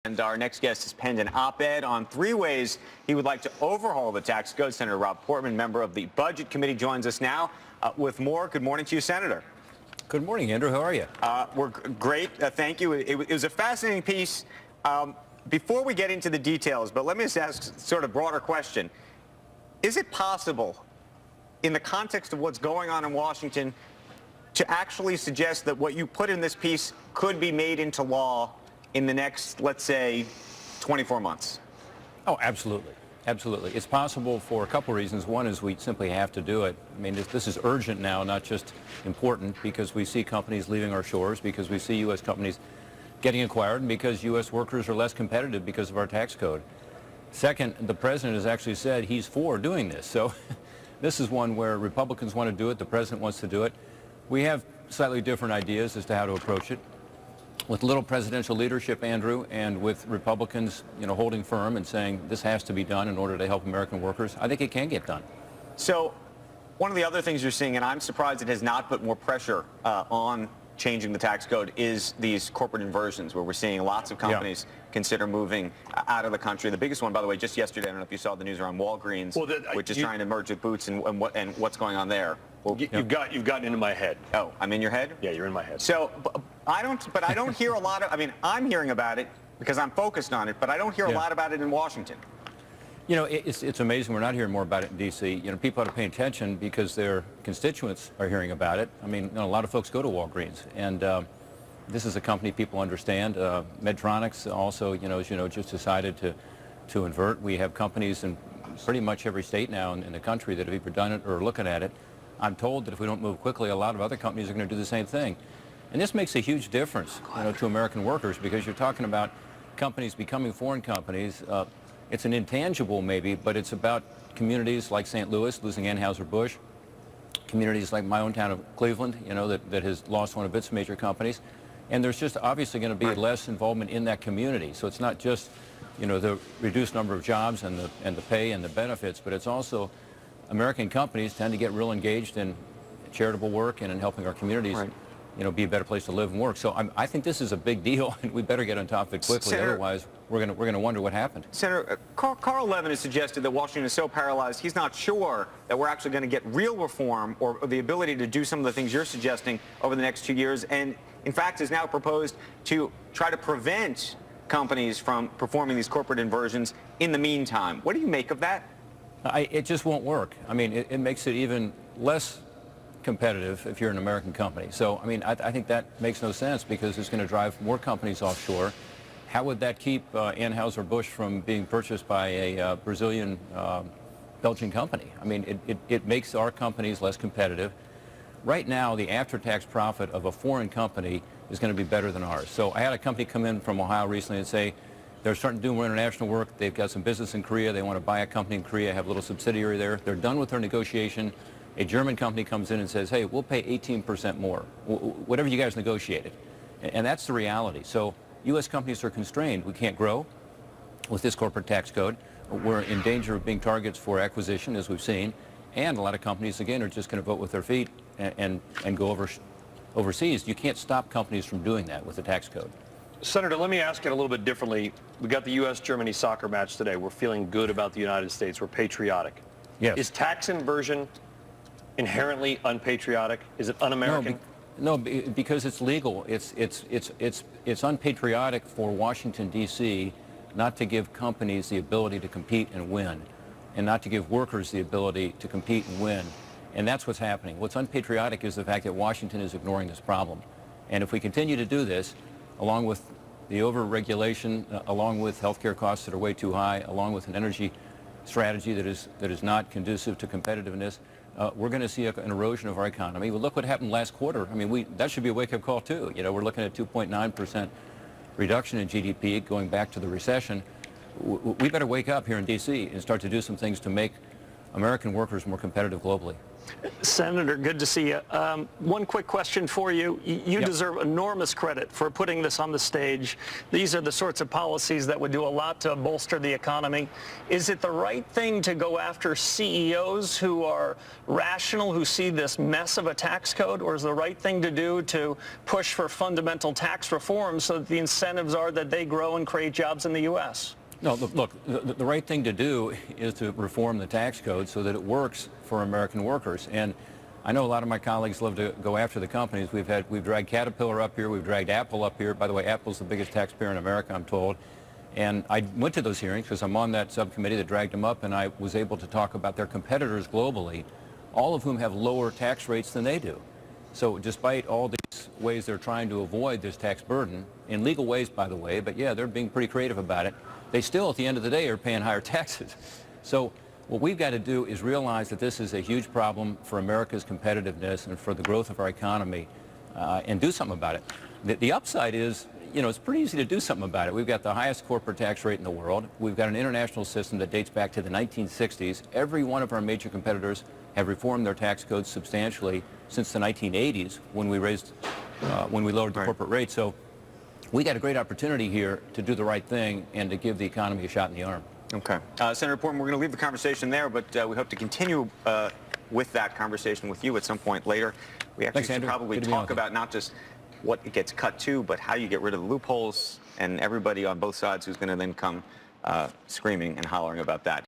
And our next guest has penned an op-ed on 3 ways he would like to overhaul the tax code. Senator Rob Portman, member of the Budget Committee, joins us now with more. Good morning to you, Senator. Good morning, Andrew. How are you? We're great. Thank you. It was a fascinating piece. Before we get into the details, but let me just ask sort of broader question. Is it possible, in the context of what's going on in Washington, to actually suggest that what you put in this piece could be made into law in the next, let's say, 24 months? Oh, absolutely. Absolutely. It's possible for a couple of reasons. One is we simply have to do it. I mean, this is urgent now, not just important, because we see companies leaving our shores, because we see U.S. companies getting acquired, and because U.S. workers are less competitive because of our tax code. Second, the president has actually said he's for doing this. So this is one where Republicans want to do it, the president wants to do it. We have slightly different ideas as to how to approach it. With little presidential leadership, Andrew, and with Republicans, holding firm and saying this has to be done in order to help American workers, I think it can get done. So one of the other things you're seeing, and I'm surprised it has not put more pressure on changing the tax code, is these corporate inversions, where we're seeing lots of companies consider moving out of the country. The biggest one, by the way, just yesterday, I don't know if you saw the news around Walgreens, which is trying to merge with Boots, and what's going on there. Well, you've gotten into my head. Oh, I'm in your head? Yeah, you're in my head. So, I don't hear a lot of, I'm hearing about it because I'm focused on it, but I don't hear a lot about it in Washington. It's amazing we're not hearing more about it in D.C. People ought to pay attention because their constituents are hearing about it. I mean, a lot of folks go to Walgreens, and this is a company people understand. Medtronics also, as you know, just decided to invert. We have companies in pretty much every state now in the country that have either done it or are looking at it. I'm told that if we don't move quickly, a lot of other companies are going to do the same thing. And this makes a huge difference, to American workers, because you're talking about companies becoming foreign companies. It's an intangible maybe, but it's about communities like St. Louis losing Anheuser-Busch, communities like my own town of Cleveland, that has lost one of its major companies. And there's just obviously going to be less involvement in that community. So it's not just, the reduced number of jobs and the pay and the benefits, but it's also American companies tend to get real engaged in charitable work and in helping our communities, be a better place to live and work. So I think this is a big deal, and we better get on top of it quickly. Senator, otherwise, we're going to wonder what happened. Senator, Carl Levin has suggested that Washington is so paralyzed, he's not sure that we're actually going to get real reform or the ability to do some of the things you're suggesting over the next 2 years, and in fact has now proposed to try to prevent companies from performing these corporate inversions in the meantime. What do you make of that? It just won't work. I mean, it makes it even less competitive if you're an American company. So, I think that makes no sense because it's going to drive more companies offshore. How would that keep Anheuser-Busch from being purchased by a Brazilian, Belgian company? It makes our companies less competitive. Right now, the after-tax profit of a foreign company is going to be better than ours. So I had a company come in from Ohio recently and say, they're starting to do more international work. They've got some business in Korea. They want to buy a company in Korea, have a little subsidiary there. They're done with their negotiation. A German company comes in and says, hey, we'll pay 18% more, whatever you guys negotiated. And that's the reality. So U.S. companies are constrained. We can't grow with this corporate tax code. We're in danger of being targets for acquisition, as we've seen. And a lot of companies, again, are just going to vote with their feet and go overseas. You can't stop companies from doing that with the tax code. Senator, let me ask it a little bit differently. We got the U.S.-Germany soccer match today. We're feeling good about the United States. We're patriotic. Yes. Is tax inversion inherently unpatriotic? Is it un-American? No, because it's legal. It's unpatriotic for Washington, D.C. not to give companies the ability to compete and win, and not to give workers the ability to compete and win. And that's what's happening. What's unpatriotic is the fact that Washington is ignoring this problem. And if we continue to do this, along with the over-regulation, along with healthcare costs that are way too high, along with an energy strategy that is not conducive to competitiveness, we're going to see an erosion of our economy. Well, look what happened last quarter. That should be a wake-up call, too. We're looking at 2.9% reduction in GDP going back to the recession. We better wake up here in D.C. and start to do some things to make American workers more competitive globally. Senator, good to see you. One quick question for you. You Yep. deserve enormous credit for putting this on the stage. These are the sorts of policies that would do a lot to bolster the economy. Is it the right thing to go after CEOs who are rational, who see this mess of a tax code, or is the right thing to do to push for fundamental tax reform so that the incentives are that they grow and create jobs in the U.S.? No, look, the right thing to do is to reform the tax code so that it works for American workers. And I know a lot of my colleagues love to go after the companies. We've dragged Caterpillar up here. We've dragged Apple up here. By the way, Apple's the biggest taxpayer in America, I'm told. And I went to those hearings because I'm on that subcommittee that dragged them up, and I was able to talk about their competitors globally, all of whom have lower tax rates than they do. So despite all these ways they're trying to avoid this tax burden, in legal ways, by the way, but yeah, they're being pretty creative about it, they still, at the end of the day, are paying higher taxes. So what we've got to do is realize that this is a huge problem for America's competitiveness and for the growth of our economy, and do something about it. The upside is, you know, it's pretty easy to do something about it. We've got the highest corporate tax rate in the world. We've got an international system that dates back to the 1960s. Every one of our major competitors have reformed their tax codes substantially since the 1980s when we lowered the corporate rate. So we got a great opportunity here to do the right thing and to give the economy a shot in the arm. Okay. Senator Portman, we're going to leave the conversation there, but we hope to continue with that conversation with you at some point later. We actually Thanks, should probably talk about not just what it gets cut to, but how you get rid of the loopholes and everybody on both sides who's going to then come screaming and hollering about that.